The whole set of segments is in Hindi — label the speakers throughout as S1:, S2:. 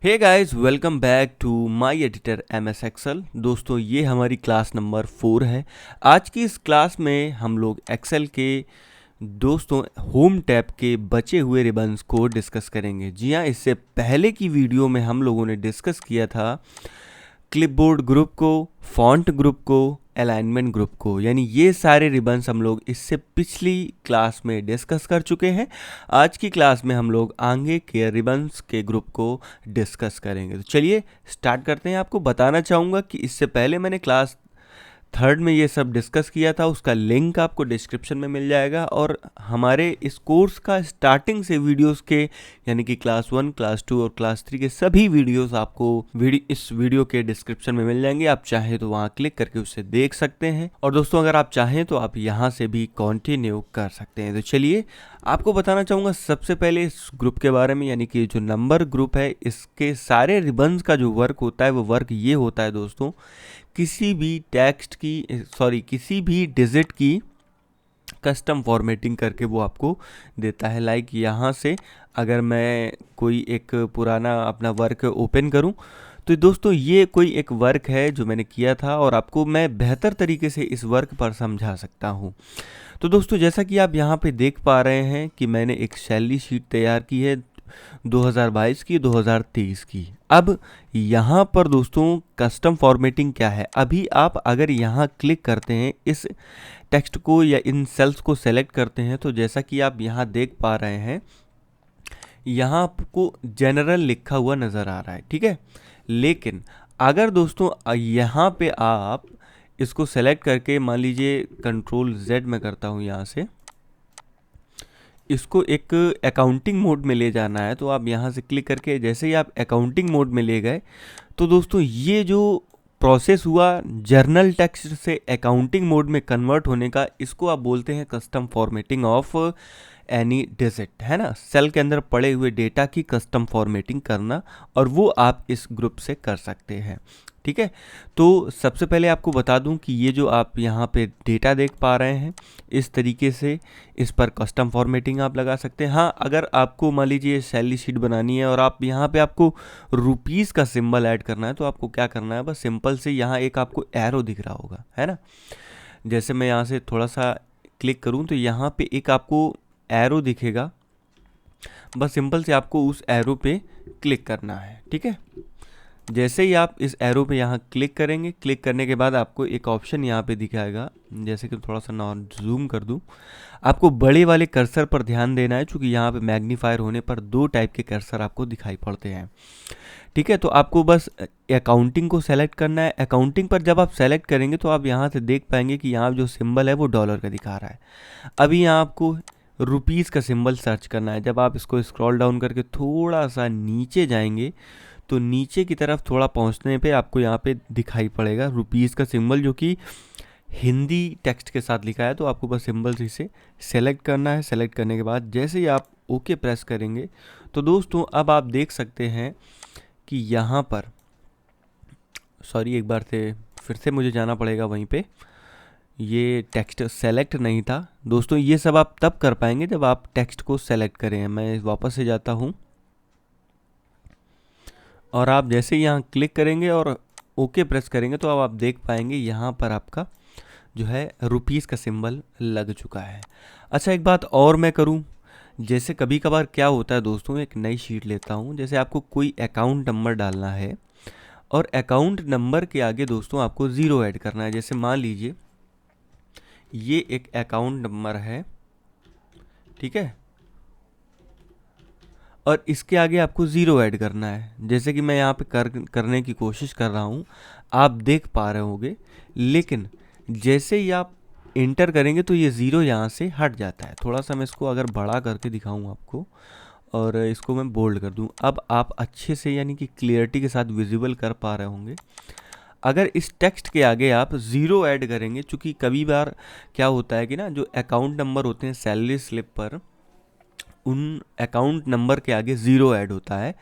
S1: Hey guys, welcome back to my editor MS Excel. दोस्तों, ये हमारी क्लास नंबर 4 है। आज की इस क्लास में हम लोग एक्सेल के दोस्तों होम टैब के बचे हुए रिबन्स को डिस्कस करेंगे। जी हाँ, इससे पहले की वीडियो में हम लोगों ने डिस्कस किया था क्लिपबोर्ड ग्रुप को, फॉन्ट ग्रुप को, अलाइनमेंट ग्रुप को, यानी ये सारे रिबन्स हम लोग इससे पिछली क्लास में डिस्कस कर चुके हैं। आज की क्लास में हम लोग आगे के रिबन्स के ग्रुप को डिस्कस करेंगे। तो चलिए स्टार्ट करते हैं। आपको बताना चाहूँगा कि इससे पहले मैंने क्लास 3rd में ये सब डिस्कस किया था, उसका लिंक आपको डिस्क्रिप्शन में मिल जाएगा। और हमारे इस कोर्स का स्टार्टिंग से वीडियोस के, यानी कि क्लास 1, क्लास 2 और क्लास 3 के सभी वीडियोस आपको इस वीडियो के डिस्क्रिप्शन में मिल जाएंगे। आप चाहें तो वहाँ क्लिक करके उसे देख सकते हैं। और दोस्तों, अगर आप चाहें तो आप यहाँ से भी कंटिन्यू कर सकते हैं। तो चलिए आपको बताना चाहूँगा सबसे पहले इस ग्रुप के बारे में, यानी कि जो नंबर ग्रुप है, इसके सारे रिबन्स का जो वर्क होता है वो वर्क ये होता है दोस्तों, किसी भी डिजिट की कस्टम फॉर्मेटिंग करके वो आपको देता है। लाइक यहाँ से अगर मैं कोई एक पुराना अपना वर्क ओपन करूँ तो दोस्तों ये कोई एक वर्क है जो मैंने किया था और आपको मैं बेहतर तरीके से इस वर्क पर समझा सकता हूँ। तो दोस्तों, जैसा कि आप यहाँ पे देख पा रहे हैं कि मैंने एक सैलरी शीट तैयार की है 2022 की, 2023 की। अब यहाँ पर दोस्तों कस्टम फॉर्मेटिंग क्या है, अभी आप अगर यहाँ क्लिक करते हैं, इस टेक्स्ट को या इन सेल्स को सेलेक्ट करते हैं, तो जैसा कि आप यहाँ देख पा रहे हैं, यहाँ आपको जनरल लिखा हुआ नज़र आ रहा है, ठीक है। लेकिन अगर दोस्तों यहाँ पे आप इसको सेलेक्ट करके, मान लीजिए कंट्रोल Z में करता हूँ, यहाँ से इसको एक अकाउंटिंग मोड में ले जाना है, तो आप यहाँ से क्लिक करके जैसे ही आप अकाउंटिंग मोड में ले गए, तो दोस्तों ये जो प्रोसेस हुआ जर्नल टेक्स्ट से अकाउंटिंग मोड में कन्वर्ट होने का, इसको आप बोलते हैं custom formatting of any digit, है ना। सेल के अंदर पड़े हुए डेटा की कस्टम फॉर्मेटिंग करना, और वो आप इस ग्रुप से कर सकते हैं, ठीक है। तो सबसे पहले आपको बता दूं कि ये जो आप यहाँ पे डेटा देख पा रहे हैं, इस तरीके से इस पर कस्टम फॉर्मेटिंग आप लगा सकते हैं। हाँ, अगर आपको मान लीजिए सैलरी शीट बनानी है और आप यहाँ पे आपको रुपीज़ का सिंबल ऐड करना है, तो आपको क्या करना है, बस सिंपल से यहाँ एक आपको एरो दिख रहा होगा, है ना। जैसे मैं यहाँ से थोड़ा सा क्लिक करूँ तो यहाँ पे एक आपको एरो दिखेगा, बस सिंपल से आपको उस एरो पे क्लिक करना है, ठीक है। जैसे ही आप इस एरो पे यहाँ क्लिक करेंगे, क्लिक करने के बाद आपको एक ऑप्शन यहाँ पे दिखाएगा, जैसे कि थोड़ा सा जूम कर दूँ, आपको बड़े वाले कर्सर पर ध्यान देना है, क्योंकि यहाँ पे मैग्नीफायर होने पर 2 टाइप के कर्सर आपको दिखाई पड़ते हैं, ठीक है। तो आपको बस अकाउंटिंग को सेलेक्ट करना है। अकाउंटिंग पर जब आप सेलेक्ट करेंगे तो आप यहाँ से देख पाएंगे कि यहाँ जो सिंबल है वो डॉलर का दिखा रहा है। अभी यहाँ आपको रुपीज़ का सिंबल सर्च करना है। जब आप इसको स्क्रॉल डाउन करके थोड़ा सा नीचे जाएंगे, तो नीचे की तरफ थोड़ा पहुंचने पे आपको यहाँ पे दिखाई पड़ेगा रुपीज़ का सिंबल, जो कि हिंदी टेक्स्ट के साथ लिखा है। तो आपको बस सिंबल से इसे सेलेक्ट करना है। सेलेक्ट करने के बाद जैसे ही आप ओके प्रेस करेंगे, तो दोस्तों अब आप देख सकते हैं कि यहाँ पर, सॉरी एक बार से फिर से मुझे जाना पड़ेगा वहीं पे, ये टेक्स्ट सेलेक्ट नहीं था दोस्तों। ये सब आप तब कर पाएंगे जब आप टेक्स्ट को सेलेक्ट करें। मैं वापस से जाता हूँ और आप जैसे यहाँ क्लिक करेंगे और ओके प्रेस करेंगे, तो अब आप देख पाएंगे यहाँ पर आपका जो है रुपीज़ का सिंबल लग चुका है। अच्छा, एक बात और मैं करूँ, जैसे कभी कभार क्या होता है दोस्तों, एक नई शीट लेता हूँ, जैसे आपको कोई अकाउंट नंबर डालना है और अकाउंट नंबर के आगे दोस्तों आपको 0 ऐड करना है। जैसे मान लीजिए ये एक अकाउंट नंबर है, ठीक है, और इसके आगे आपको 0 ऐड करना है। जैसे कि मैं यहाँ पे करने की कोशिश कर रहा हूँ, आप देख पा रहे होंगे, लेकिन जैसे ही आप इंटर करेंगे तो ये 0 यहाँ से हट जाता है। थोड़ा सा मैं इसको अगर बड़ा करके दिखाऊँ आपको, और इसको मैं बोल्ड कर दूँ, अब आप अच्छे से यानी कि क्लियरिटी के साथ विजिबल कर पा रहे होंगे। अगर इस टेक्स्ट के आगे आप 0 ऐड करेंगे, चूँकि कभी बार क्या होता है कि ना, जो अकाउंट नंबर होते हैं सैलरी स्लिप पर, उन अकाउंट नंबर के आगे 0 ऐड होता है।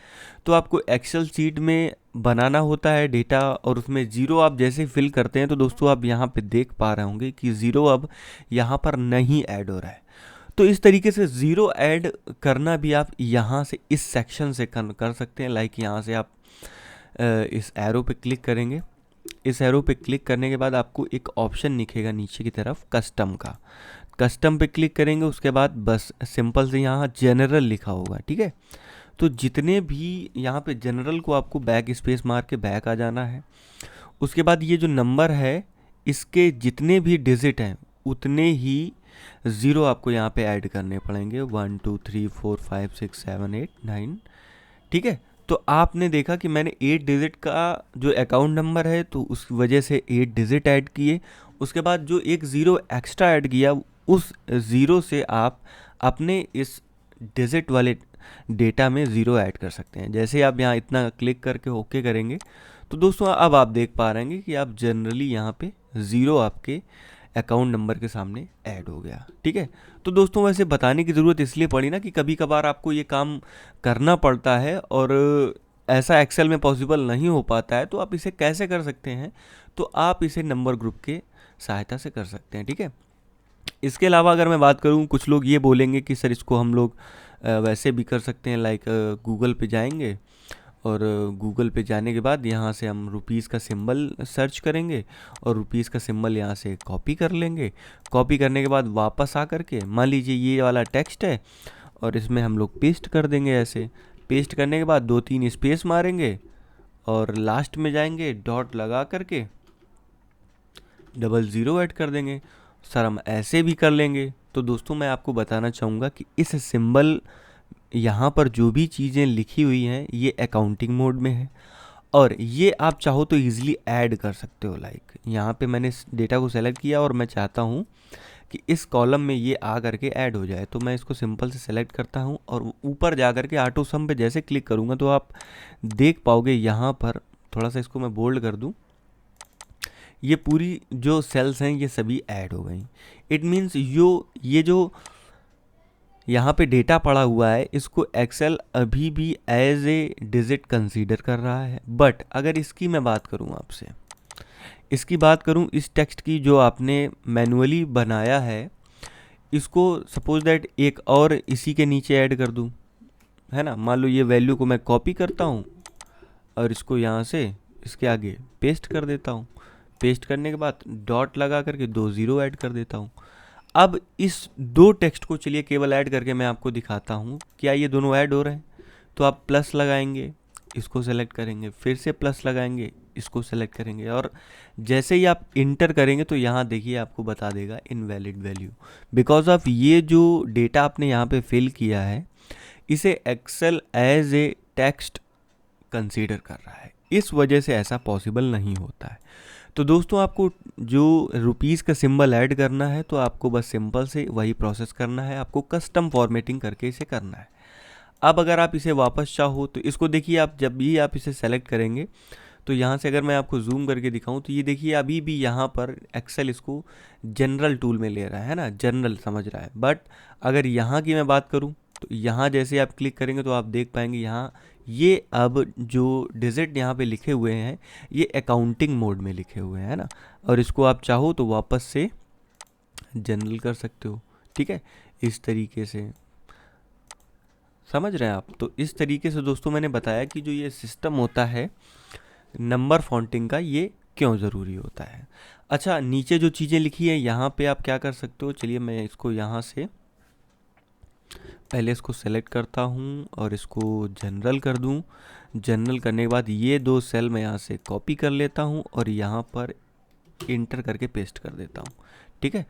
S1: तो आपको एक्सेल शीट में बनाना होता है डेटा, और उसमें 0 आप जैसे फिल करते हैं, तो दोस्तों आप यहाँ पे देख पा रहे होंगे कि 0 अब यहाँ पर नहीं ऐड हो रहा है। तो इस तरीके से ज़ीरो ऐड करना भी आप यहाँ से इस सेक्शन से कर सकते हैं। लाइक यहाँ से आप इस एरो पे क्लिक करेंगे। इस एरो पे क्लिक करने के बाद आपको एक ऑप्शन दिखेगा नीचे की तरफ कस्टम का। कस्टम पे क्लिक करेंगे, उसके बाद बस सिंपल से यहाँ जनरल लिखा होगा, ठीक है। तो जितने भी यहाँ पे जनरल को आपको बैक स्पेस मार के बैक आ जाना है। उसके बाद ये जो नंबर है इसके जितने भी डिजिट हैं उतने ही ज़ीरो आपको यहाँ पे ऐड करने पड़ेंगे। 1 2 3 4 5 6 7 8 9, ठीक है। तो आपने देखा कि मैंने 8 डिजिट का जो अकाउंट नंबर है तो उस वजह से 8 डिजिट ऐड किए। उसके बाद जो एक ज़ीरो एक्स्ट्रा ऐड किया, उस ज़ीरो से आप अपने इस डिजिट वाले डेटा में ज़ीरो ऐड कर सकते हैं। जैसे आप यहाँ इतना क्लिक करके ओके करेंगे तो दोस्तों अब आप देख पा रहे हैं कि आप जनरली यहाँ पे ज़ीरो आपके अकाउंट नंबर के सामने ऐड हो गया, ठीक है। तो दोस्तों वैसे बताने की ज़रूरत इसलिए पड़ी ना कि कभी कभार आपको ये काम करना पड़ता है और ऐसा एक्सेल में पॉसिबल नहीं हो पाता है, तो आप इसे कैसे कर सकते हैं, तो आप इसे नंबर ग्रुप के सहायता से कर सकते हैं, ठीक है। इसके अलावा अगर मैं बात करूं, कुछ लोग ये बोलेंगे कि सर इसको हम लोग वैसे भी कर सकते हैं। लाइक गूगल पे जाएंगे और गूगल पे जाने के बाद यहाँ से हम रुपीज़ का सिंबल सर्च करेंगे और रुपीज़ का सिंबल यहाँ से कॉपी कर लेंगे। कॉपी करने के बाद वापस आ करके मान लीजिए ये वाला टेक्स्ट है और इसमें हम लोग पेस्ट कर देंगे। ऐसे पेस्ट करने के बाद 2-3 स्पेस मारेंगे और लास्ट में जाएंगे, डॉट लगा करके डबल ज़ीरो ऐड कर देंगे। सर हम ऐसे भी कर लेंगे। तो दोस्तों मैं आपको बताना चाहूँगा कि इस सिंबल यहाँ पर जो भी चीज़ें लिखी हुई हैं ये अकाउंटिंग मोड में है और ये आप चाहो तो ईज़िली ऐड कर सकते हो। लाइक यहाँ पे मैंने इस डेटा को सेलेक्ट किया और मैं चाहता हूँ कि इस कॉलम में ये आ करके ऐड हो जाए, तो मैं इसको सिंपल से सेलेक्ट करता हूँ और ऊपर जा करके ऑटो सम पे जैसे क्लिक करूँगा तो आप देख पाओगे यहाँ पर, थोड़ा सा इसको मैं बोल्ड कर दूँ, ये पूरी जो सेल्स हैं ये सभी ऐड हो गई। इट मीन्स ये जो यहाँ पे डेटा पड़ा हुआ है इसको एक्सेल अभी भी एज ए डिजिट कंसीडर कर रहा है। बट अगर इसकी मैं बात करूँ आपसे, इसकी बात करूँ इस टेक्स्ट की जो आपने मैनुअली बनाया है, इसको सपोज दैट एक और इसी के नीचे ऐड कर दूँ, है ना। मान लो ये वैल्यू को मैं कॉपी करता हूँ और इसको यहाँ से इसके आगे पेस्ट कर देता हूँ। पेस्ट करने के बाद डॉट लगा करके 2 ज़ीरो ऐड कर देता हूँ। अब इस दो टेक्स्ट को चलिए केवल ऐड करके मैं आपको दिखाता हूँ क्या ये दोनों ऐड हो रहे हैं। तो आप प्लस लगाएंगे, इसको सेलेक्ट करेंगे, फिर से प्लस लगाएंगे, इसको सेलेक्ट करेंगे और जैसे ही आप इंटर करेंगे तो यहाँ देखिए आपको बता देगा इनवैलिड वैल्यू, बिकॉज ऑफ ये जो डेटा आपने यहाँ पे फिल किया है इसे Excel as a text consider कर रहा है, इस वजह से ऐसा पॉसिबल नहीं होता है। तो दोस्तों आपको जो रुपीज़ का सिंबल ऐड करना है तो आपको बस सिंपल से वही प्रोसेस करना है, आपको कस्टम फॉर्मेटिंग करके इसे करना है। अब अगर आप इसे वापस चाहो तो इसको देखिए, आप जब भी आप इसे सेलेक्ट करेंगे तो यहाँ से अगर मैं आपको जूम करके दिखाऊं तो ये देखिए अभी भी यहाँ पर एक्सेल इसको जनरल टूल में ले रहा है ना, जनरल समझ रहा है। बट अगर यहाँ की मैं बात करूँ तो यहाँ जैसे आप क्लिक करेंगे तो आप देख पाएंगे यहाँ ये अब जो डिजिट यहाँ पे लिखे हुए हैं ये अकाउंटिंग मोड में लिखे हुए हैं ना, और इसको आप चाहो तो वापस से जनरल कर सकते हो, ठीक है। इस तरीके से समझ रहे हैं आप। तो इस तरीके से दोस्तों मैंने बताया कि जो ये सिस्टम होता है नंबर फॉन्टिंग का ये क्यों ज़रूरी होता है। अच्छा, नीचे जो चीज़ें लिखी है यहाँ पे आप क्या कर सकते हो, चलिए मैं इसको यहाँ से पहले इसको सेलेक्ट करता हूँ और इसको जनरल कर दूँ। जनरल करने के बाद ये दो सेल मैं यहाँ से कॉपी कर लेता हूँ और यहाँ पर इंटर करके पेस्ट कर देता हूँ, ठीक है।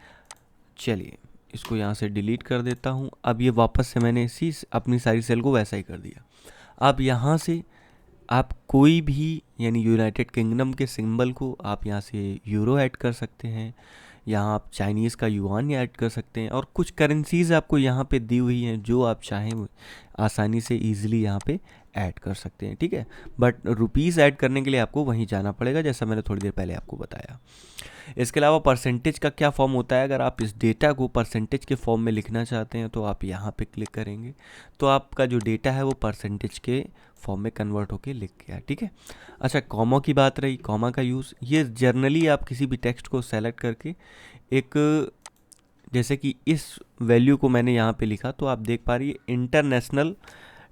S1: चलिए इसको यहाँ से डिलीट कर देता हूँ। अब ये वापस से मैंने इसी अपनी सारी सेल को वैसा ही कर दिया। अब यहाँ से आप कोई भी यानी यूनाइटेड किंगडम के सिंबल को आप यहाँ से यूरो ऐड कर सकते हैं, यहाँ आप चाइनीज़ का युआन ऐड कर सकते हैं और कुछ करेंसीज आपको यहाँ पे दी हुई हैं जो आप चाहें आसानी से इजीली यहाँ पे ऐड कर सकते हैं, ठीक है। बट रुपीज़ ऐड करने के लिए आपको वहीं जाना पड़ेगा जैसा मैंने थोड़ी देर पहले आपको बताया। इसके अलावा परसेंटेज का क्या फॉर्म होता है, अगर आप इस डेटा को परसेंटेज के फॉर्म में लिखना चाहते हैं तो आप यहाँ पे क्लिक करेंगे तो आपका जो डेटा है वो परसेंटेज के फॉर्म में कन्वर्ट होके लिख गया, ठीक है। अच्छा, कॉमा की बात रही, कॉमा का यूज़ ये जर्नली आप किसी भी टेक्स्ट को सेलेक्ट करके एक जैसे कि इस वैल्यू को मैंने यहाँ पे लिखा, तो आप देख पा रही है इंटरनेशनल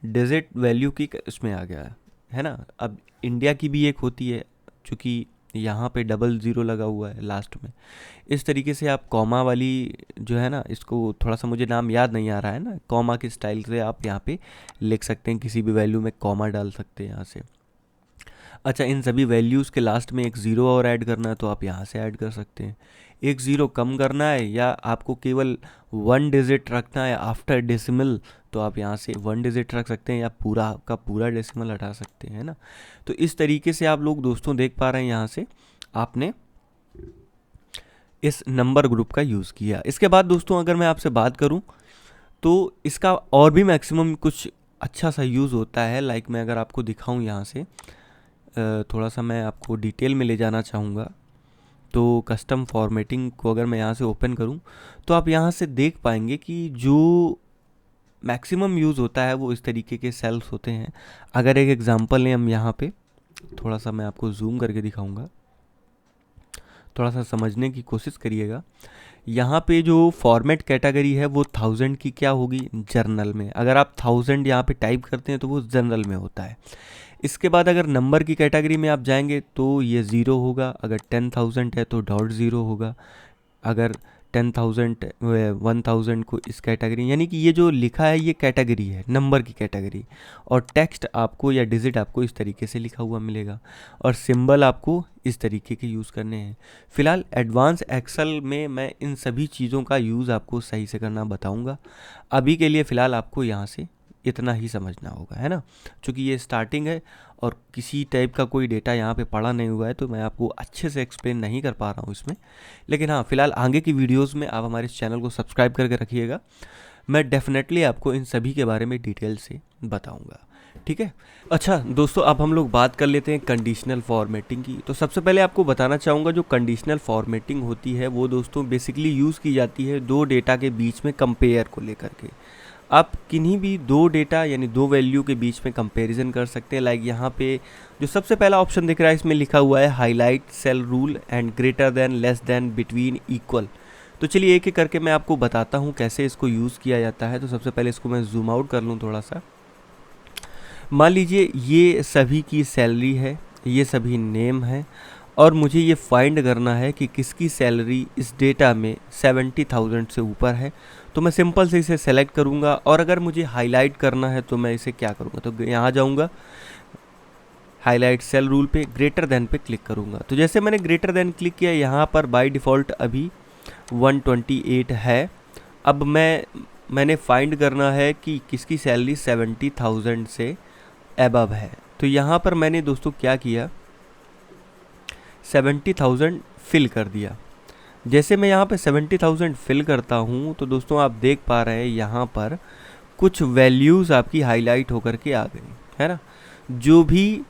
S1: डिजिट वैल्यू की इसमें आ गया है ना। अब इंडिया की भी एक होती है, चूँकि यहाँ पे डबल ज़ीरो लगा हुआ है लास्ट में। इस तरीके से आप कॉमा वाली जो है ना, इसको थोड़ा सा मुझे नाम याद नहीं आ रहा है ना, कॉमा के स्टाइल से आप यहाँ पे लिख सकते हैं, किसी भी वैल्यू में कॉमा डाल सकते हैं यहाँ से। अच्छा, इन सभी वैल्यूज़ के लास्ट में एक ज़ीरो और ऐड करना है तो आप यहाँ से ऐड कर सकते हैं। एक ज़ीरो कम करना है या आपको केवल 1 डिजिट रखना है आफ्टर डेसिमल, तो आप यहाँ से 1 डिजिट रख सकते हैं या पूरा का पूरा डेसिमल हटा सकते हैं ना। तो इस तरीके से आप लोग दोस्तों देख पा रहे हैं, यहाँ से आपने इस नंबर ग्रुप का यूज़ किया। इसके बाद दोस्तों अगर मैं आपसे बात करूं तो इसका और भी मैक्सिमम कुछ अच्छा सा यूज़ होता है। लाइक मैं अगर आपको दिखाऊं यहाँ से, थोड़ा सा मैं आपको डिटेल में ले जाना चाहूँगा। तो कस्टम फॉर्मेटिंग को अगर मैं यहाँ से ओपन करूँ तो आप यहाँ से देख पाएंगे कि जो मैक्सिमम यूज़ होता है वो इस तरीके के सेल्स होते हैं। अगर एक एग्जांपल लें हम यहाँ पे, थोड़ा सा मैं आपको जूम करके दिखाऊंगा, थोड़ा सा समझने की कोशिश करिएगा। यहाँ पे जो फॉर्मेट कैटेगरी है वो 1000 की क्या होगी, जर्नल में। अगर आप 1000 यहाँ पे टाइप करते हैं तो वो जनरल में होता है। इसके बाद अगर नंबर की कैटेगरी में आप जाएंगे तो ये 0 होगा, अगर 10,000 है तो .0 होगा, अगर 10,000 1000 को इस कैटेगरी, यानी कि ये जो लिखा है ये कैटेगरी है, नंबर की कैटेगरी। और टेक्स्ट आपको या डिजिट आपको इस तरीके से लिखा हुआ मिलेगा, और सिंबल आपको इस तरीके के यूज़ करने हैं। फ़िलहाल एडवांस एक्सेल में मैं इन सभी चीज़ों का यूज़ आपको सही से करना बताऊंगा। अभी के लिए फ़िलहाल आपको यहाँ से इतना ही समझना होगा, है ना। क्योंकि ये स्टार्टिंग है और किसी टाइप का कोई डेटा यहाँ पे पड़ा नहीं हुआ है, तो मैं आपको अच्छे से एक्सप्लेन नहीं कर पा रहा हूँ इसमें। लेकिन हाँ, फिलहाल आगे की वीडियोस में आप हमारे इस चैनल को सब्सक्राइब करके रखिएगा। मैं डेफिनेटली आपको इन सभी के बारे में डिटेल से बताऊँगा, ठीक है। अच्छा दोस्तों, अब हम लोग बात कर लेते हैं कंडीशनल फॉर्मेटिंग की। तो सबसे पहले आपको बताना चाहूँगा, जो कंडीशनल फॉर्मेटिंग होती है वो दोस्तों बेसिकली यूज़ की जाती है दो डेटा के बीच में कंपेयर को लेकर के। आप किन्हीं भी दो डेटा यानी दो वैल्यू के बीच में कंपैरिजन कर सकते हैं। लाइक यहाँ पे जो सबसे पहला ऑप्शन दिख रहा है इसमें लिखा हुआ है highlight cell rule and greater than, less than, between, equal. तो चलिए एक एक करके मैं आपको बताता हूँ कैसे इसको यूज़ किया जाता है। तो सबसे पहले इसको मैं जूम आउट कर लूँ थोड़ा सा। मान लीजिए ये सभी की सैलरी है, ये सभी नेम है, और मुझे ये फाइंड करना है कि किसकी सैलरी इस डेटा में 70,000 से ऊपर है। तो मैं सिंपल से इसे सेलेक्ट करूँगा, और अगर मुझे हाईलाइट करना है तो मैं इसे क्या करूँगा, तो यहाँ जाऊँगा हाईलाइट सेल रूल पे, ग्रेटर देन पे क्लिक करूँगा। तो जैसे मैंने ग्रेटर देन क्लिक किया, यहाँ पर बाय डिफ़ॉल्ट अभी 128 है। अब मैंने फाइंड करना है कि किसकी सैलरी 70,000 से एबव है। तो यहाँ पर मैंने दोस्तों क्या किया, 70,000 फिल कर दिया। जैसे मैं यहाँ पे 70,000 फिल करता हूँ तो दोस्तों आप देख पा रहे हैं यहाँ पर कुछ वैल्यूज़ आपकी हाईलाइट होकर के आ गई, है ना। जो भी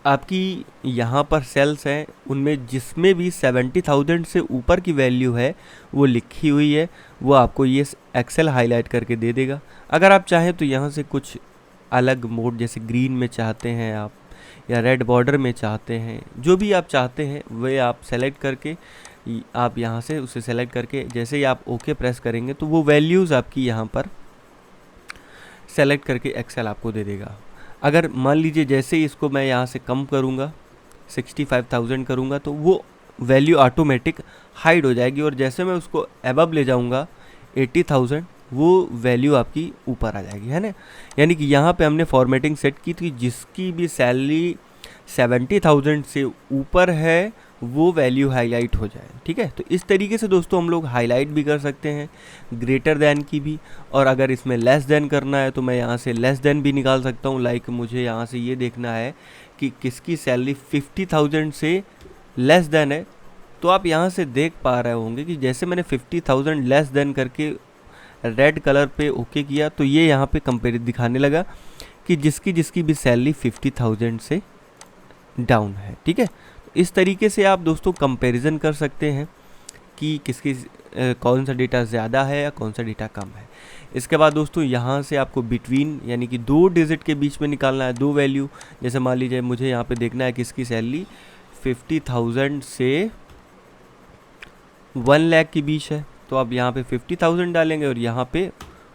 S1: आपकी यहाँ पर सेल्स हैं उनमें जिसमें भी 70,000 से ऊपर की वैल्यू है वो लिखी हुई है, वो आपको ये एक्सेल हाईलाइट करके दे देगा। अगर आप चाहें तो यहाँ से कुछ अलग मोड, जैसे ग्रीन में चाहते हैं आप या रेड बॉर्डर में चाहते हैं, जो भी आप चाहते हैं वह आप सेलेक्ट करके, आप यहाँ से उसे सेलेक्ट करके जैसे ही आप ओके प्रेस करेंगे तो वो वैल्यूज़ आपकी यहाँ पर सेलेक्ट करके एक्सेल आपको दे देगा। अगर मान लीजिए जैसे ही इसको मैं यहाँ से कम करूँगा, 65,000 करूँगा, तो वो वैल्यू ऑटोमेटिक हाइड हो जाएगी, और जैसे मैं उसको एबव ले जाऊँगा 80,000, वो वैल्यू आपकी ऊपर आ जाएगी, है ना। यानी कि यहाँ पे हमने फॉर्मेटिंग सेट की थी, जिसकी भी सैलरी 70,000 से ऊपर है वो वैल्यू हाईलाइट हो जाए, ठीक है। तो इस तरीके से दोस्तों हम लोग हाईलाइट भी कर सकते हैं, ग्रेटर दैन की भी, और अगर इसमें लेस देन करना है तो मैं यहाँ से लेस देन भी निकाल सकता हूँ। लाइक मुझे यहाँ से ये देखना है कि किसकी सैलरी 50,000 से लेस देन है, तो आप यहाँ से देख पा रहे होंगे कि जैसे मैंने 50,000 लेस देन करके रेड कलर पे ओके किया तो ये यहाँ पे कंपेयर दिखाने लगा कि जिसकी भी सैलरी 50,000 से डाउन है, ठीक है। इस तरीके से आप दोस्तों कंपैरिजन कर सकते हैं कि किसकी कौन सा डेटा ज़्यादा है या कौन सा डेटा कम है। इसके बाद दोस्तों यहाँ से आपको बिटवीन यानी कि दो डिजिट के बीच में निकालना है, दो वैल्यू। जैसे मान लीजिए मुझे यहाँ पे देखना है किसकी सैलरी 50,000 से 1 लाख के बीच है, तो आप यहाँ पे 50,000 डालेंगे और यहाँ पे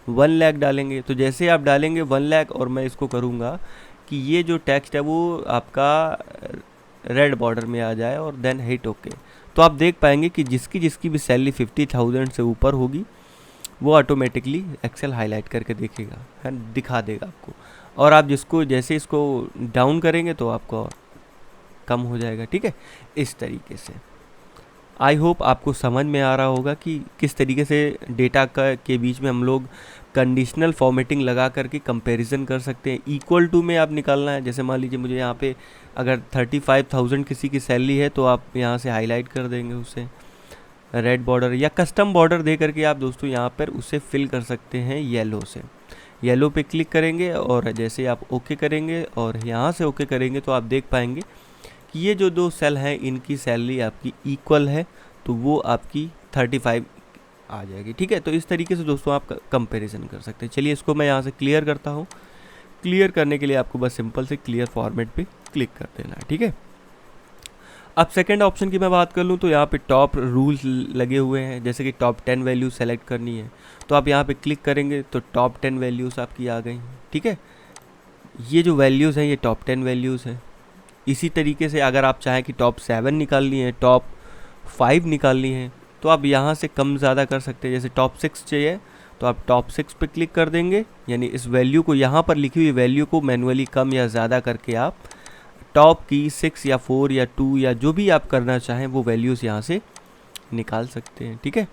S1: 1 लाख डालेंगे। तो जैसे आप डालेंगे 1 लाख और मैं इसको करूँगा कि ये जो टेक्स्ट है वो आपका रेड बॉर्डर में आ जाए और देन हिट ओके, तो आप देख पाएंगे कि जिसकी जिसकी भी सैलरी 50,000 से ऊपर होगी वो ऑटोमेटिकली एक्सेल हाईलाइट करके देखेगा, है, दिखा देगा आपको। और आप जिसको जैसे इसको डाउन करेंगे तो आपको कम हो जाएगा। ठीक है, इस तरीके से आई होप आपको समझ में आ रहा होगा कि किस तरीके से डेटा का के बीच में हम लोग कंडीशनल फॉर्मेटिंग लगा करके कंपैरिजन कर सकते हैं। इक्वल टू में आप निकालना है, जैसे मान लीजिए मुझे यहाँ पे अगर 35,000 किसी की सैलरी है तो आप यहाँ से हाईलाइट कर देंगे उसे रेड बॉर्डर, या कस्टम बॉर्डर दे करके आप दोस्तों यहाँ पर उसे फिल कर सकते हैं येलो से। येलो पे क्लिक करेंगे और जैसे आप ओके करेंगे और यहाँ से ओके करेंगे तो आप देख पाएंगे कि ये जो दो सेल हैं इनकी सैलरी आपकी इक्वल है, तो वो आपकी 35 आ जाएगी। ठीक है, तो इस तरीके से दोस्तों आप कंपैरिजन कर सकते हैं। चलिए इसको मैं यहाँ से क्लियर करता हूँ। क्लियर करने के लिए आपको बस सिंपल से क्लियर फॉर्मेट पे क्लिक कर देना है। ठीक है, अब सेकंड ऑप्शन की मैं बात कर लूँ तो यहाँ पे टॉप रूल्स लगे हुए हैं, जैसे कि टॉप 10 वैल्यूज सेलेक्ट करनी है तो आप यहाँ पे क्लिक करेंगे तो टॉप 10 वैल्यूज़ आपकी आ गई। ठीक है, ये जो वैल्यूज़ हैं ये टॉप 10 वैल्यूज़ हैं। इसी तरीके से अगर आप चाहें कि टॉप 7 निकालनी है, टॉप 5 निकालनी है, तो आप यहाँ से कम ज़्यादा कर सकते हैं। जैसे टॉप 6 चाहिए तो आप टॉप 6 पे क्लिक कर देंगे, यानी इस वैल्यू को यहाँ पर लिखी हुई वैल्यू को मैनुअली कम या ज़्यादा करके आप टॉप की 6 या 4 या 2 या जो भी आप करना चाहें वो वैल्यूज़ यहाँ से निकाल सकते हैं। ठीक है,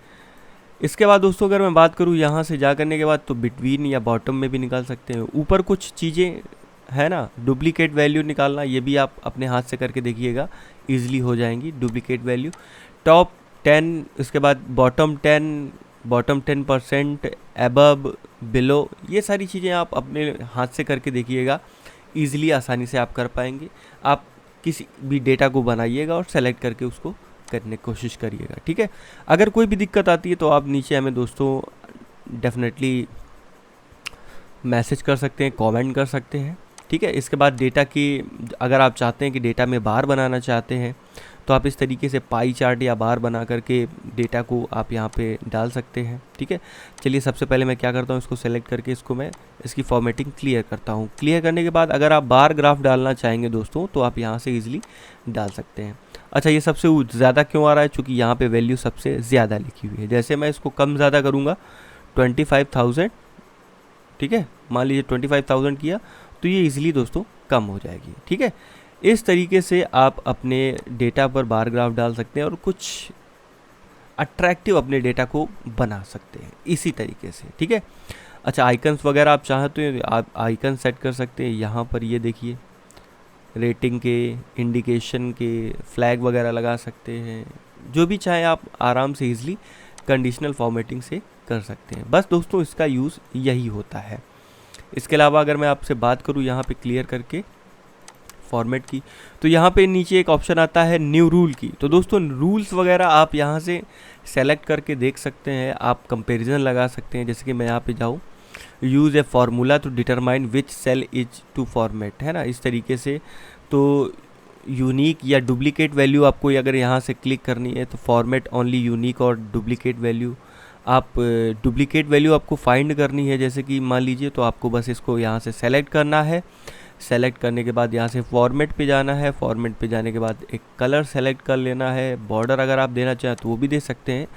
S1: इसके बाद दोस्तों अगर मैं बात करूँ यहाँ से जा करने के बाद तो बिटवीन या बॉटम में भी निकाल सकते हैं। ऊपर कुछ चीज़ें है ना, डुप्लीकेट वैल्यू निकालना, ये भी आप अपने हाथ से करके देखिएगा, ईजिली हो जाएंगी डुप्लीकेट वैल्यू। टॉप 10, इसके बाद बॉटम 10%, अबव, बिलो, ये सारी चीज़ें आप अपने हाथ से करके देखिएगा, ईजिली आसानी से आप कर पाएंगे। आप किसी भी डेटा को बनाइएगा और सेलेक्ट करके उसको करने की कोशिश करिएगा। ठीक है, अगर कोई भी दिक्कत आती है तो आप नीचे हमें दोस्तों डेफिनेटली मैसेज कर सकते हैं, कमेंट कर सकते हैं। ठीक है, इसके बाद डेटा की अगर आप चाहते हैं कि डेटा में बार बनाना चाहते हैं तो आप इस तरीके से पाई चार्ट या बार बना करके डेटा को आप यहाँ पे डाल सकते हैं। ठीक है, चलिए सबसे पहले मैं क्या करता हूँ, इसको सेलेक्ट करके इसको मैं इसकी फॉर्मेटिंग क्लियर करता हूँ। क्लियर करने के बाद अगर आप बार ग्राफ डालना चाहेंगे दोस्तों तो आप यहाँ से ईजिली डाल सकते हैं। अच्छा, ये सबसे ज़्यादा क्यों आ रहा है, चूँकि यहाँ पे वैल्यू सबसे ज़्यादा लिखी हुई है। जैसे मैं इसको कम ज़्यादा करूँगा 25,000, ठीक है, मान लीजिए 25,000 किया तो ये इजीली दोस्तों कम हो जाएगी। ठीक है, इस तरीके से आप अपने डेटा पर बार ग्राफ डाल सकते हैं और कुछ अट्रैक्टिव अपने डेटा को बना सकते हैं इसी तरीके से। ठीक है, अच्छा, आइकन्स वगैरह आप चाहें तो आप आइकन सेट कर सकते हैं। यहाँ पर ये देखिए रेटिंग के, इंडिकेशन के, फ्लैग वगैरह लगा सकते हैं, जो भी चाहे आप आराम से ईजिली कंडीशनल फॉर्मेटिंग से कर सकते हैं। बस दोस्तों इसका यूज़ यही होता है। इसके अलावा अगर मैं आपसे बात करूँ यहाँ पे क्लियर करके फॉर्मेट की, तो यहाँ पे नीचे एक ऑप्शन आता है न्यू रूल की। तो दोस्तों रूल्स वगैरह आप यहाँ से सेलेक्ट करके देख सकते हैं, आप कंपैरिजन लगा सकते हैं। जैसे कि मैं यहाँ पे जाऊँ, use a formula to determine which cell is to format, है ना, इस तरीके से। तो यूनिक या डुप्लीकेट वैल्यू आपको अगर यहाँ से क्लिक करनी है तो फॉर्मेट ओनली यूनिक और डुप्लीकेट वैल्यू। आप डुप्लीकेट वैल्यू आपको फाइंड करनी है, जैसे कि मान लीजिए, तो आपको बस इसको यहाँ से सेलेक्ट करना है। सेलेक्ट करने के बाद यहाँ से फॉर्मेट पे जाना है। फॉर्मेट पे जाने के बाद एक कलर सेलेक्ट कर लेना है। बॉर्डर अगर आप देना चाहें तो वो भी दे सकते हैं।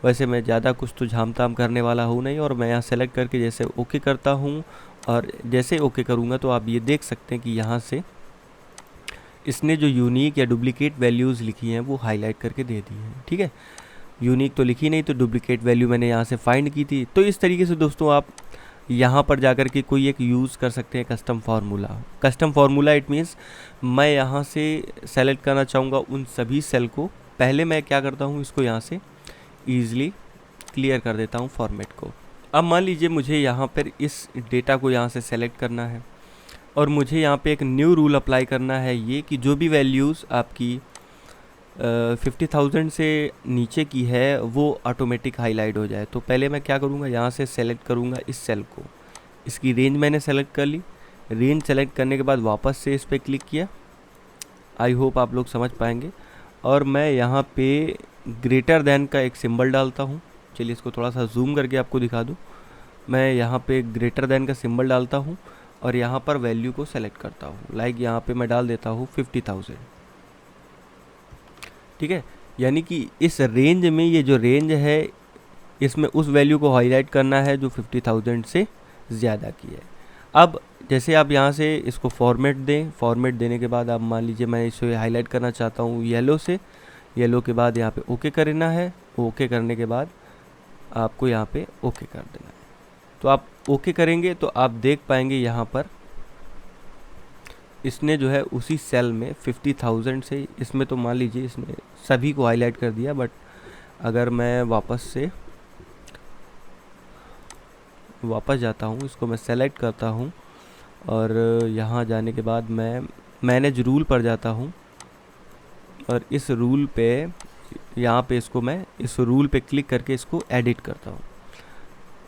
S1: वैसे मैं ज़्यादा कुछ तो झाम ताम करने वाला हूँ नहीं, और मैं यहाँ सेलेक्ट करके जैसे ओके करता हूँ, और जैसे ओके करूँगा तो आप ये देख सकते हैं कि यहाँ से इसने जो यूनिक या डुप्लीकेट वैल्यूज़ लिखी हैं वो हाईलाइट करके दे दी हैं। ठीक है, यूनिक तो लिखी नहीं, तो डुप्लीकेट वैल्यू मैंने यहाँ से फाइंड की थी। तो इस तरीके से दोस्तों आप यहाँ पर जाकर के कोई एक यूज़ कर सकते हैं custom formula. Custom formula it means मैं यहाँ से सेलेक्ट करना चाहूँगा उन सभी सेल को। पहले मैं क्या करता हूँ, इसको यहाँ से ईज़िली क्लियर कर देता हूँ फॉर्मेट को। अब मान लीजिए मुझे यहाँ पर इस डेटा को यहाँ से सेलेक्ट करना है और मुझे यहाँ पे एक न्यू रूल अप्लाई करना है, ये कि जो भी वैल्यूज़ आपकी 50,000 से नीचे की है वो ऑटोमेटिक हाईलाइट हो जाए। तो पहले मैं क्या करूँगा, यहाँ से सेलेक्ट करूँगा इस सेल को, इसकी रेंज मैंने सेलेक्ट कर ली। रेंज सेलेक्ट करने के बाद वापस से इस पर क्लिक किया। आई होप आप लोग समझ पाएंगे। और मैं यहाँ पे ग्रेटर देन का एक सिंबल डालता हूँ। चलिए इसको थोड़ा सा जूम करके आपको दिखा दूँ। मैं यहाँ पे ग्रेटर देन का सिंबल डालता हूँ और यहाँ पर वैल्यू को सेलेक्ट करता हूँ। लाइक यहाँ पे मैं डाल देता हूँ 50,000। ठीक है, यानी कि इस रेंज में, ये जो रेंज है इसमें उस वैल्यू को हाईलाइट करना है जो 50,000 से ज़्यादा की है। अब जैसे आप यहाँ से इसको फॉर्मेट दें, फॉर्मेट देने के बाद आप मान लीजिए मैं इसे हाईलाइट करना चाहता हूँ येलो से, येलो के बाद यहाँ पे ओके करना है। ओके करने के बाद आपको यहाँ पे ओके कर देना है। तो आप ओके करेंगे तो आप देख पाएंगे यहाँ पर इसने जो है उसी सेल में 50,000 से, इसमें तो मान लीजिए इसने सभी को हाईलाइट कर दिया, बट अगर मैं वापस जाता हूँ, इसको मैं सेलेक्ट करता हूँ और यहाँ जाने के बाद मैं मैनेज रूल पर जाता हूँ और इस रूल पे, यहाँ पे इसको मैं इस रूल पे क्लिक करके इसको एडिट करता हूँ।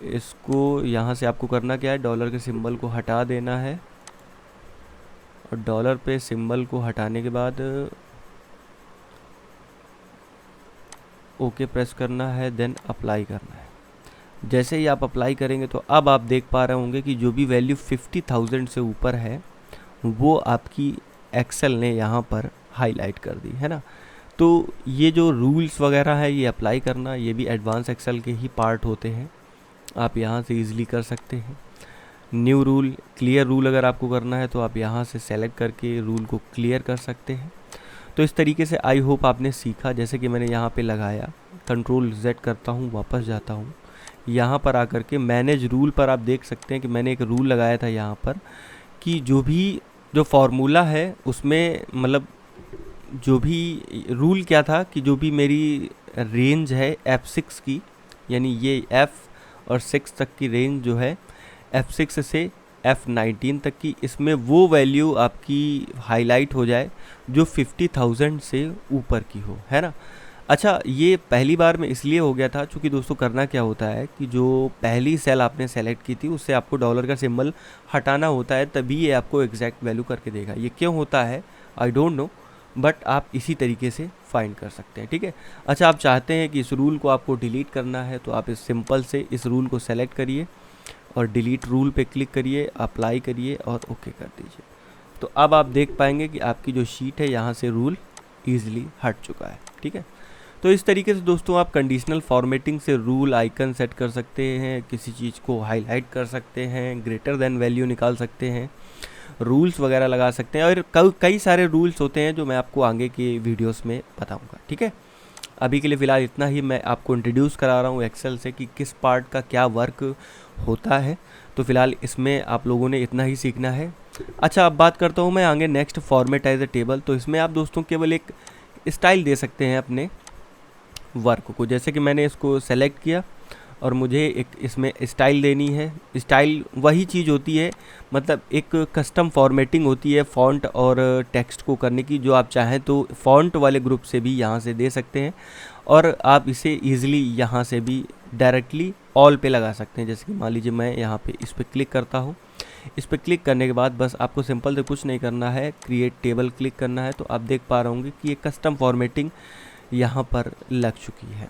S1: इसको यहाँ से आपको करना क्या है, डॉलर के सिंबल को हटा देना है और डॉलर पे सिंबल को हटाने के बाद ओके प्रेस करना है, देन अप्लाई करना है। जैसे ही आप अप्लाई करेंगे तो अब आप देख पा रहे होंगे कि जो भी वैल्यू 50,000 से ऊपर है वो आपकी एक्सेल ने यहाँ पर हाईलाइट कर दी है ना। तो ये जो रूल्स वगैरह है ये अप्लाई करना, ये भी एडवांस एक्सेल के ही पार्ट होते हैं। आप यहाँ से ईज़िली कर सकते हैं। न्यू रूल, क्लियर रूल अगर आपको करना है तो आप यहाँ से सेलेक्ट करके रूल को क्लियर कर सकते हैं। तो इस तरीके से आई होप आपने सीखा। जैसे कि मैंने यहाँ पे लगाया, कंट्रोल Z करता हूँ, वापस जाता हूँ, यहाँ पर आकर के मैनेज रूल पर आप देख सकते हैं कि मैंने एक रूल लगाया था यहाँ पर कि जो फार्मूला है उसमें, मतलब जो भी रूल क्या था कि जो भी मेरी रेंज है F6 की, यानी ये F और 6 तक की रेंज जो है F6 से F19 तक की, इसमें वो वैल्यू आपकी हाईलाइट हो जाए जो 50,000 से ऊपर की हो, है ना। अच्छा, ये पहली बार में इसलिए हो गया था क्योंकि दोस्तों करना क्या होता है कि जो पहली सेल आपने सेलेक्ट की थी उससे आपको डॉलर का सिंबल हटाना होता है, तभी ये आपको एग्जैक्ट वैल्यू करके देगा। ये क्यों होता है आई डोंट नो, बट आप इसी तरीके से फाइंड कर सकते हैं। ठीक है, अच्छा आप चाहते हैं कि इस रूल को आपको डिलीट करना है तो आप इस सिंपल से इस रूल को सेलेक्ट करिए और डिलीट रूल पे क्लिक करिए, अप्लाई करिए और ओके कर दीजिए। तो अब आप देख पाएंगे कि आपकी जो शीट है यहाँ से रूल ईजिली हट चुका है। ठीक है, तो इस तरीके से दोस्तों आप कंडीशनल फॉर्मेटिंग से रूल आइकन सेट कर सकते हैं, किसी चीज़ को हाईलाइट कर सकते हैं, ग्रेटर देन वैल्यू निकाल सकते हैं, रूल्स वगैरह लगा सकते हैं और कई सारे रूल्स होते हैं जो मैं आपको आगे के वीडियोस में बताऊंगा। ठीक है, अभी के लिए फ़िलहाल इतना ही मैं आपको इंट्रोड्यूस करा रहा हूँ एक्सेल से कि किस पार्ट का क्या वर्क होता है। तो फ़िलहाल इसमें आप लोगों ने इतना ही सीखना है। अच्छा, अब बात करता हूँ मैं आगे next format as a table. तो इसमें आप दोस्तों केवल एक स्टाइल दे सकते हैं अपने वर्क को। जैसे कि मैंने इसको सेलेक्ट किया और मुझे एक इसमें स्टाइल देनी है। स्टाइल वही चीज़ होती है, मतलब एक कस्टम फॉर्मेटिंग होती है फ़ॉन्ट और टेक्स्ट को करने की, जो आप चाहें तो फ़ॉन्ट वाले ग्रुप से भी यहाँ से दे सकते हैं और आप इसे ईज़िली यहाँ से भी डायरेक्टली ऑल पे लगा सकते हैं। जैसे कि मान लीजिए मैं यहाँ पे इस पर क्लिक करता हूँ। इस पर क्लिक करने के बाद बस आपको सिंपल से कुछ नहीं करना है, क्रिएट टेबल क्लिक करना है। तो आप देख पा रहे होंगे कि ये कस्टम फॉर्मेटिंग यहाँ पर लग चुकी है।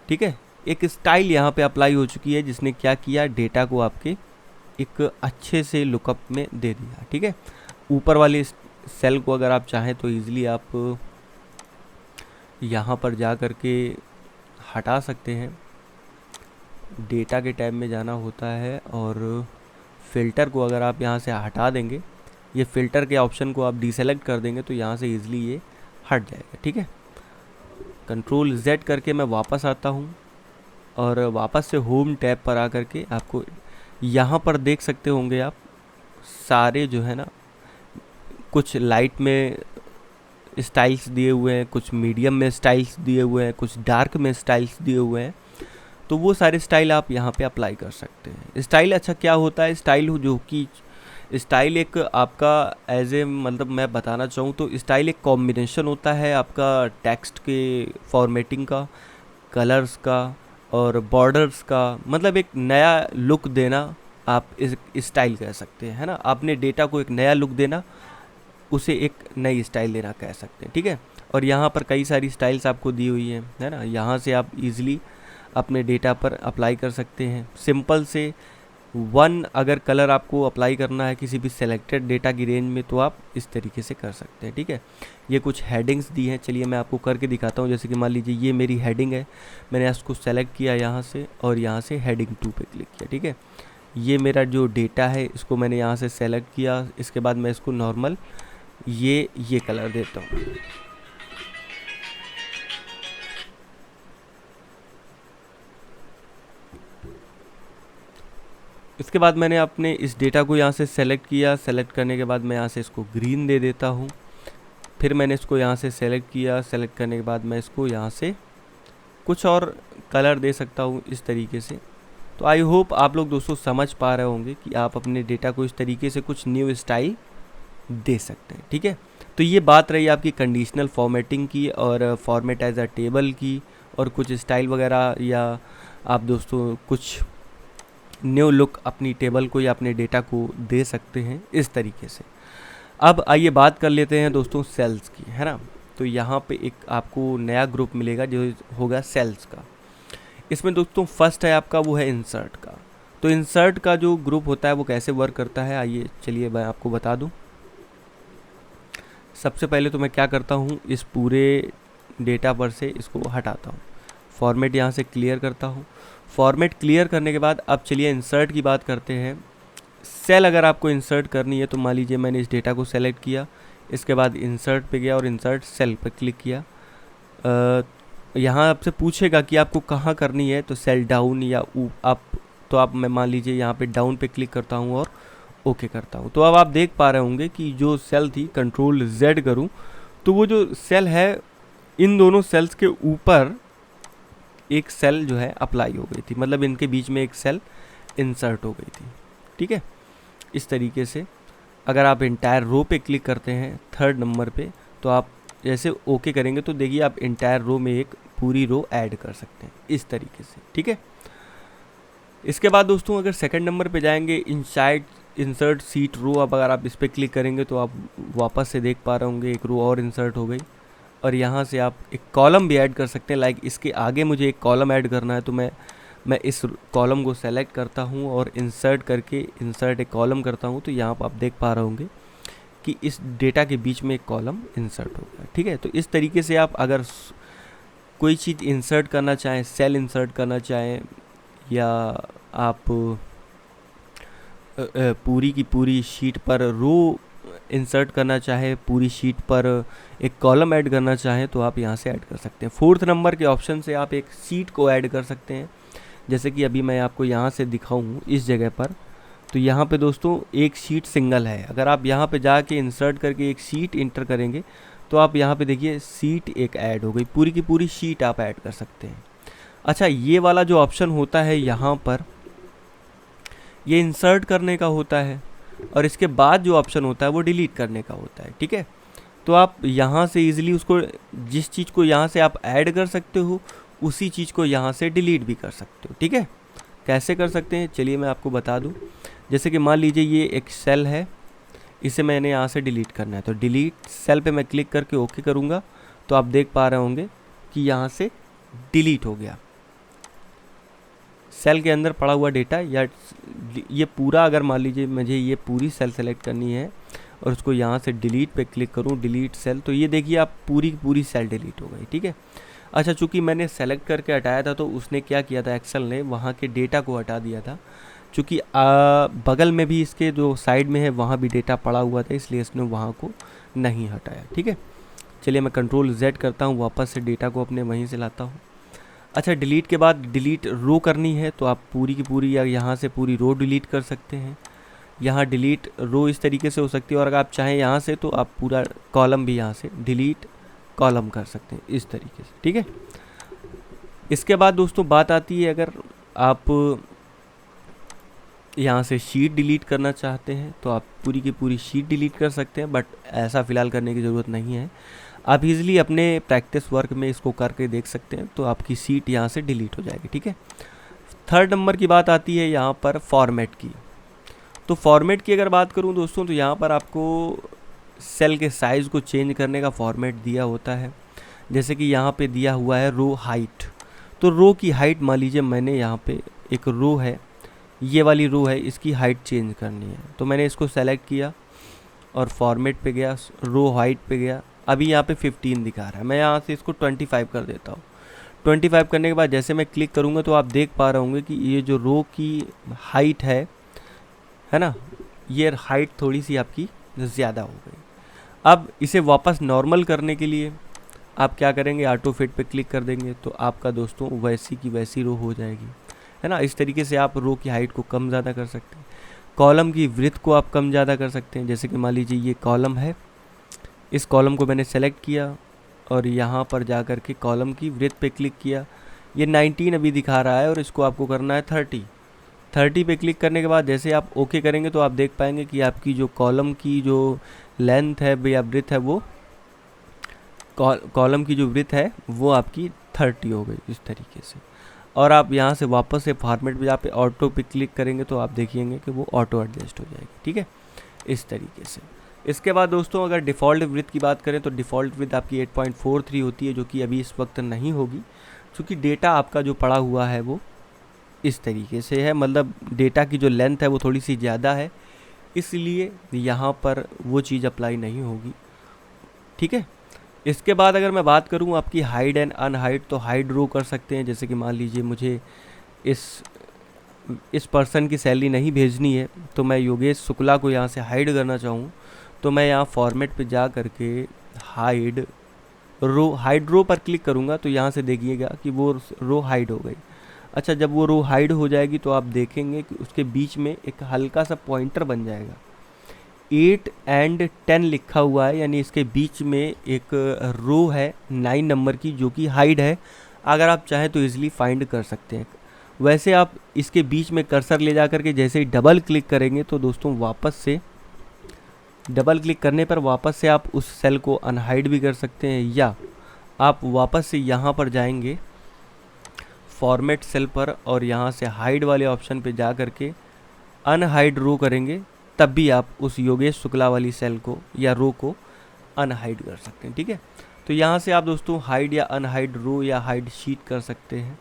S1: ठीक है, एक स्टाइल यहाँ पे अप्लाई हो चुकी है जिसने क्या किया, डेटा को आपके एक अच्छे से लुकअप में दे दिया। ठीक है, ऊपर वाले सेल को अगर आप चाहें तो ईज़िली आप यहाँ पर जा कर के हटा सकते हैं। डेटा के टैब में जाना होता है और फ़िल्टर को अगर आप यहाँ से हटा देंगे, ये फ़िल्टर के ऑप्शन को आप डीसेलेक्ट कर देंगे तो यहाँ से ईज़िली ये हट जाएगा। ठीक है, कंट्रोल Z करके मैं वापस आता हूँ और वापस से होम टैब पर आकर के आपको यहाँ पर देख सकते होंगे आप सारे जो है ना, कुछ लाइट में स्टाइल्स दिए हुए हैं, कुछ मीडियम में स्टाइल्स दिए हुए हैं, कुछ डार्क में स्टाइल्स दिए हुए हैं। तो वो सारे स्टाइल आप यहाँ पे अप्लाई कर सकते हैं। स्टाइल अच्छा क्या होता है, स्टाइल जो कि स्टाइल एक आपका एज ए, मतलब मैं बताना चाहूँ तो स्टाइल एक कॉम्बिनेशन होता है आपका टेक्स्ट के फॉर्मेटिंग का, कलर्स का और बॉर्डर्स का, मतलब एक नया लुक देना आप इस स्टाइल कह सकते हैं, है ना। आपने डेटा को एक नया लुक देना, उसे एक नई स्टाइल देना कह सकते हैं। ठीक है, और यहाँ पर कई सारी स्टाइल्स आपको दी हुई हैं, है ना। यहाँ से आप इजीली अपने डेटा पर अप्लाई कर सकते हैं। सिंपल से वन अगर कलर आपको अप्लाई करना है किसी भी सेलेक्टेड डेटा की रेंज में तो आप इस तरीके से कर सकते हैं, ठीक है। ये कुछ हेडिंग्स दी हैं, चलिए मैं आपको करके दिखाता हूँ। जैसे कि मान लीजिए ये मेरी हेडिंग है, मैंने इसको सेलेक्ट किया यहाँ से और यहाँ से हेडिंग 2 पे क्लिक किया, ठीक है। ये मेरा जो डेटा है इसको मैंने यहाँ से सेलेक्ट किया, इसके बाद मैं इसको नॉर्मल ये कलर देता हूँ। इसके बाद मैंने अपने इस डेटा को यहाँ से सेलेक्ट किया, सेलेक्ट करने के बाद मैं यहाँ से इसको ग्रीन दे देता हूँ। फिर मैंने इसको यहाँ से सेलेक्ट किया, सेलेक्ट करने के बाद मैं इसको यहाँ से कुछ और कलर दे सकता हूँ इस तरीके से। तो आई होप आप लोग दोस्तों समझ पा रहे होंगे कि आप अपने डेटा को इस तरीके से कुछ न्यू स्टाइल दे सकते हैं, ठीक है। तो ये बात रही आपकी कंडीशनल फॉर्मेटिंग की और फॉर्मेट एज अ टेबल की, और कुछ स्टाइल वगैरह या आप दोस्तों कुछ न्यू लुक अपनी टेबल को या अपने डेटा को दे सकते हैं इस तरीके से। अब आइए बात कर लेते हैं दोस्तों सेल्स की, है ना। तो यहाँ पे एक आपको नया ग्रुप मिलेगा जो होगा सेल्स का। इसमें दोस्तों फर्स्ट है आपका वो है इंसर्ट का। तो इंसर्ट का जो ग्रुप होता है वो कैसे वर्क करता है, आइए चलिए मैं आपको बता दूं। सबसे पहले तो मैं क्या करता हूँ, इस पूरे डेटा पर से इसको हटाता हूँ, फॉर्मेट यहाँ से क्लियर करता हूँ। फॉर्मेट क्लियर करने के बाद अब चलिए इंसर्ट की बात करते हैं। सेल अगर आपको इंसर्ट करनी है तो मान लीजिए मैंने इस डेटा को सेलेक्ट किया, इसके बाद इंसर्ट पे गया और इंसर्ट सेल पे क्लिक किया। यहाँ आपसे पूछेगा कि आपको कहाँ करनी है, तो सेल डाउन या अप, तो आप मैं मान लीजिए यहाँ पे डाउन पे क्लिक करता हूँ और ओके करता हूँ। तो अब आप देख पा रहे होंगे कि जो सेल थी कंट्रोल Z करूँ तो वो जो सेल है इन दोनों सेल्स के ऊपर एक सेल जो है अप्लाई हो गई थी, मतलब इनके बीच में एक सेल इंसर्ट हो गई थी, ठीक है। इस तरीके से अगर आप इंटायर रो पे क्लिक करते हैं 3rd नंबर पे, तो आप जैसे ओके करेंगे तो देखिए आप इंटायर रो में एक पूरी रो ऐड कर सकते हैं इस तरीके से, ठीक है। इसके बाद दोस्तों अगर 2nd नंबर पे जाएंगे इंसर्ट सीट रो, अब अगर आप इस पर क्लिक करेंगे तो आप वापस से देख पा रहे होंगे एक रो और इंसर्ट हो गई। और यहाँ से आप एक कॉलम भी ऐड कर सकते हैं, लाइक इसके आगे मुझे एक कॉलम ऐड करना है तो मैं इस कॉलम को सेलेक्ट करता हूँ और इंसर्ट करके इंसर्ट एक कॉलम करता हूँ। तो यहाँ पर आप देख पा रहे होंगे कि इस डेटा के बीच में एक कॉलम इंसर्ट हो गया, ठीक है। तो इस तरीके से आप अगर कोई चीज़ इंसर्ट करना चाहें, सेल इंसर्ट करना चाहें, या आप पूरी की पूरी शीट पर रो इंसर्ट करना चाहे, पूरी शीट पर एक कॉलम ऐड करना चाहें, तो आप यहाँ से ऐड कर सकते हैं। 4th नंबर के ऑप्शन से आप एक शीट को ऐड कर सकते हैं, जैसे कि अभी मैं आपको यहाँ से दिखाऊँ इस जगह पर। तो यहाँ पे दोस्तों एक शीट सिंगल है, अगर आप यहाँ पे जाके इंसर्ट करके एक शीट इंटर करेंगे तो आप यहाँ पे देखिए शीट एक ऐड हो गई, पूरी की पूरी शीट आप ऐड कर सकते हैं। अच्छा, ये वाला जो ऑप्शन होता है यहाँ पर ये इंसर्ट करने का होता है, और इसके बाद जो ऑप्शन होता है वो डिलीट करने का होता है, ठीक है। तो आप यहाँ से इजीली उसको, जिस चीज़ को यहाँ से आप ऐड कर सकते हो उसी चीज़ को यहाँ से डिलीट भी कर सकते हो, ठीक है। कैसे कर सकते हैं चलिए मैं आपको बता दूँ। जैसे कि मान लीजिए ये एक सेल है, इसे मैंने यहाँ से डिलीट करना है, तो डिलीट सेल पे मैं क्लिक करके ओके करूँगा तो आप देख पा रहे होंगे कि यहाँ से डिलीट हो गया सेल के अंदर पड़ा हुआ डेटा। या ये पूरा, अगर मान लीजिए मुझे ये पूरी सेल सेलेक्ट करनी है और उसको यहाँ से डिलीट पे क्लिक करूँ, डिलीट सेल, तो ये देखिए आप पूरी की पूरी सेल डिलीट हो गई, ठीक है। अच्छा, चूँकि मैंने सेलेक्ट करके हटाया था तो उसने क्या किया था, एक्सेल ने वहाँ के डेटा को हटा दिया था। चूँकि बगल में भी इसके जो साइड में है वहाँ भी डेटा पड़ा हुआ था, इसलिए इसने वहाँ को नहीं हटाया, ठीक है। चलिए मैं कंट्रोल Z करता हूँ, वापस से डेटा को अपने वहीं से लाता हूँ। अच्छा, डिलीट के बाद डिलीट रो करनी है तो आप पूरी की पूरी या यहाँ से पूरी रो डिलीट कर सकते हैं। यहाँ डिलीट रो इस तरीके से हो सकती है, और अगर आप चाहें यहाँ से तो आप पूरा कॉलम भी यहाँ से डिलीट कॉलम कर सकते हैं इस तरीके से, ठीक है। इसके बाद दोस्तों बात आती है, अगर आप यहाँ से शीट डिलीट करना चाहते हैं तो आप पूरी की पूरी शीट डिलीट कर सकते हैं, बट ऐसा फ़िलहाल करने की ज़रूरत नहीं है। आप इजीली अपने प्रैक्टिस वर्क में इसको करके देख सकते हैं, तो आपकी सीट यहाँ से डिलीट हो जाएगी, ठीक है। 3rd नंबर की बात आती है यहाँ पर फॉर्मेट की। तो फॉर्मेट की अगर बात करूँ दोस्तों, तो यहाँ पर आपको सेल के साइज़ को चेंज करने का फॉर्मेट दिया होता है। जैसे कि यहाँ पे दिया हुआ है रो हाइट, तो रो की हाइट मान लीजिए मैंने यहाँ पे एक रो है, ये वाली रो है, इसकी हाइट चेंज करनी है, तो मैंने इसको सेलेक्ट किया और फॉर्मेट पे गया, रो हाइट पे गया। अभी यहाँ पे 15 दिखा रहा है, मैं यहाँ से इसको 25 कर देता हूँ। 25 करने के बाद जैसे मैं क्लिक करूँगा तो आप देख पा रहे होंगे कि ये जो रो की हाइट है ना, ये हाइट थोड़ी सी आपकी ज़्यादा हो गई। अब इसे वापस नॉर्मल करने के लिए आप क्या करेंगे, ऑटो फिट पे क्लिक कर देंगे तो आपका दोस्तों वैसी की वैसी रो हो जाएगी, है ना। इस तरीके से आप रो की हाइट को कम ज़्यादा कर सकते हैं। कॉलम की विड्थ को आप कम ज़्यादा कर सकते हैं। जैसे कि मान लीजिए ये कॉलम है, इस कॉलम को मैंने सेलेक्ट किया और यहाँ पर जा कर के कॉलम की विड्थ पे क्लिक किया, ये 19 अभी दिखा रहा है और इसको आपको करना है 30 पे क्लिक करने के बाद जैसे आप ओके करेंगे तो आप देख पाएंगे कि आपकी जो कॉलम की जो लेंथ है या ब्रेथ है वो कॉलम की जो ब्रेथ है वो आपकी 30 हो गई इस तरीके से। और आप यहाँ से वापस से फॉर्मेट पे पे ऑटो पे क्लिक करेंगे तो आप देखिएंगे कि वो ऑटो एडजस्ट हो जाएगी, ठीक है, इस तरीके से। इसके बाद दोस्तों अगर डिफ़ॉल्ट विड्थ की बात करें तो डिफ़ॉल्ट विड्थ आपकी 8.43 होती है, जो कि अभी इस वक्त नहीं होगी क्योंकि डेटा आपका जो पड़ा हुआ है वो इस तरीके से है, मतलब डेटा की जो लेंथ है वो थोड़ी सी ज़्यादा है, इसलिए यहाँ पर वो चीज़ अप्लाई नहीं होगी, ठीक है। इसके बाद अगर मैं बात करूँ आपकी हाइड एंड अनहाइड, तो हाइड रो कर सकते हैं। जैसे कि मान लीजिए मुझे इस पर्सन की सैलरी नहीं भेजनी है तो मैं योगेश शुक्ला को यहाँ से हाइड करना चाहूँ तो मैं यहाँ फॉर्मेट पे जा करके हाइड रो पर क्लिक करूँगा तो यहाँ से देखिएगा कि वो रो हाइड हो गई। अच्छा, जब वो रो हाइड हो जाएगी तो आप देखेंगे कि उसके बीच में एक हल्का सा पॉइंटर बन जाएगा, 8 and 10 लिखा हुआ है, यानी इसके बीच में एक रो है 9 नंबर की जो कि हाइड है। अगर आप चाहें तो इजीली फाइंड कर सकते हैं। वैसे आप इसके बीच में कर्सर ले जा करके जैसे ही डबल क्लिक करेंगे तो दोस्तों वापस से डबल क्लिक करने पर वापस से आप उस सेल को अनहाइड भी कर सकते हैं, या आप वापस से यहाँ पर जाएंगे फॉर्मेट सेल पर और यहाँ से हाइड वाले ऑप्शन पे जा करके अनहाइड रो करेंगे, तब भी आप उस योगेश शुक्ला वाली सेल को या रो को अनहाइड कर सकते हैं, ठीक है। तो यहाँ से आप दोस्तों हाइड या अनहाइड रो या हाइड शीट कर सकते हैं।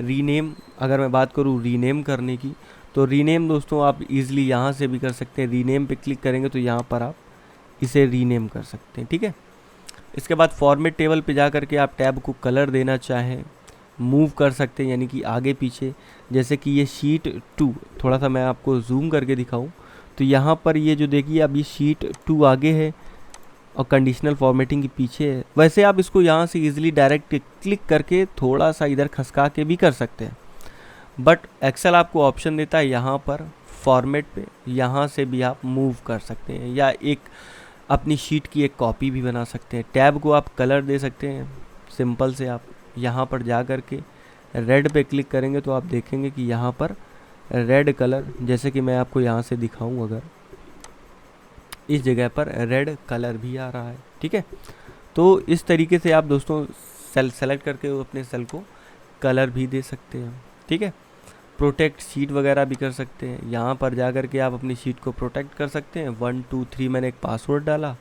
S1: रीनेम, अगर मैं बात करूँ रीनेम करने की, तो रीनेम दोस्तों आप इजीली यहाँ से भी कर सकते हैं। रीनेम पे क्लिक करेंगे तो यहाँ पर आप इसे रीनेम कर सकते हैं, ठीक है। इसके बाद फॉर्मेट टेबल पे जा करके आप टैब को कलर देना चाहें मूव कर सकते हैं, यानी कि आगे पीछे। जैसे कि ये शीट 2, थोड़ा सा मैं आपको जूम करके दिखाऊं तो यहाँ पर ये जो देखिए अब ये शीट 2 आगे है और कंडीशनल फॉर्मेटिंग के पीछे है। वैसे आप इसको यहाँ से इजीली डायरेक्ट क्लिक करके थोड़ा सा इधर खसका के भी कर सकते हैं, बट एक्सेल आपको ऑप्शन देता है यहाँ पर फॉर्मेट पे, यहाँ से भी आप मूव कर सकते हैं या एक अपनी शीट की एक कॉपी भी बना सकते हैं। टैब को आप कलर दे सकते हैं, सिंपल से आप यहाँ पर जा कर के रेड पे क्लिक करेंगे तो आप देखेंगे कि यहाँ पर रेड कलर, जैसे कि मैं आपको यहाँ से दिखाऊं, अगर इस जगह पर रेड कलर भी आ रहा है, ठीक है। तो इस तरीके से आप दोस्तों सेल सेलेक्ट करके अपने सेल को कलर भी दे सकते हैं, ठीक है। प्रोटेक्ट शीट वगैरह भी कर सकते हैं। यहाँ पर जा कर के आप अपनी शीट को प्रोटेक्ट कर सकते हैं। 1 2 3 मैंने एक पासवर्ड डाला,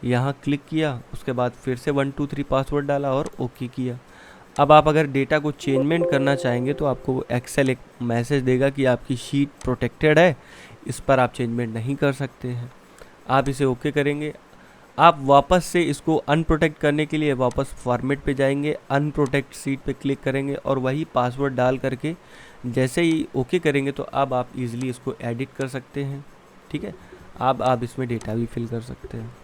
S1: यहाँ क्लिक किया, उसके बाद फिर से 1 2 3 पासवर्ड डाला और ओके किया। अब आप अगर डेटा को चेंजमेंट करना चाहेंगे तो आपको एक्सेल एक मैसेज देगा कि आपकी शीट प्रोटेक्टेड है, इस पर आप चेंजमेंट नहीं कर सकते हैं। आप इसे ओके करेंगे। आप वापस से इसको अनप्रोटेक्ट करने के लिए वापस फॉर्मेट पे जाएंगे, अनप्रोटेक्ट शीट पे क्लिक करेंगे और वही पासवर्ड डाल करके जैसे ही ओके करेंगे तो अब आप इजीली इसको एडिट कर सकते हैं, ठीक है। अब आप इसमें डेटा भी फिल कर सकते हैं।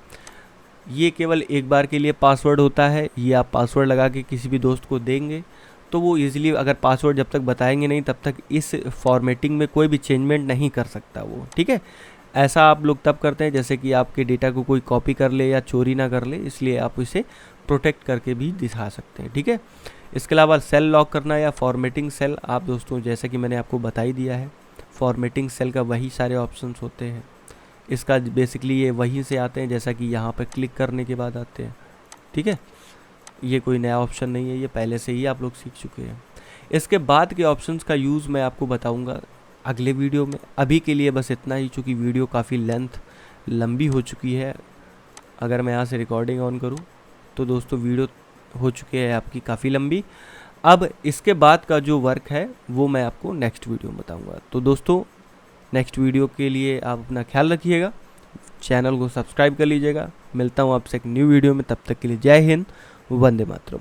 S1: ये केवल एक बार के लिए पासवर्ड होता है, ये आप पासवर्ड लगा के किसी भी दोस्त को देंगे तो वो इजीली, अगर पासवर्ड जब तक बताएंगे नहीं तब तक इस फॉर्मेटिंग में कोई भी चेंजमेंट नहीं कर सकता वो, ठीक है। ऐसा आप लोग तब करते हैं जैसे कि आपके डेटा को कोई कॉपी कर ले या चोरी ना कर ले, इसलिए आप इसे प्रोटेक्ट करके भी दिखा सकते हैं, ठीक है। इसके अलावा सेल लॉक करना या फॉर्मेटिंग सेल, आप दोस्तों जैसे कि मैंने आपको बता ही दिया है, फॉर्मेटिंग सेल का वही सारे ऑप्शंस होते हैं। इसका बेसिकली ये वहीं से आते हैं, जैसा कि यहाँ पर क्लिक करने के बाद आते हैं, ठीक है। ये कोई नया ऑप्शन नहीं है, ये पहले से ही आप लोग सीख चुके हैं। इसके बाद के ऑप्शंस का यूज़ मैं आपको बताऊँगा अगले वीडियो में। अभी के लिए बस इतना ही, चूँकि वीडियो काफ़ी लेंथ लंबी हो चुकी है। अगर मैं यहाँ से रिकॉर्डिंग ऑन करूँ तो दोस्तों वीडियो हो चुकी है आपकी काफ़ी लंबी। अब इसके बाद का जो वर्क है वो मैं आपको नेक्स्ट वीडियो में बताऊंगा। तो दोस्तों नेक्स्ट वीडियो के लिए आप अपना ख्याल रखिएगा, चैनल को सब्सक्राइब कर लीजिएगा। मिलता हूँ आपसे एक न्यू वीडियो में, तब तक के लिए जय हिंद, वंदे मातरम।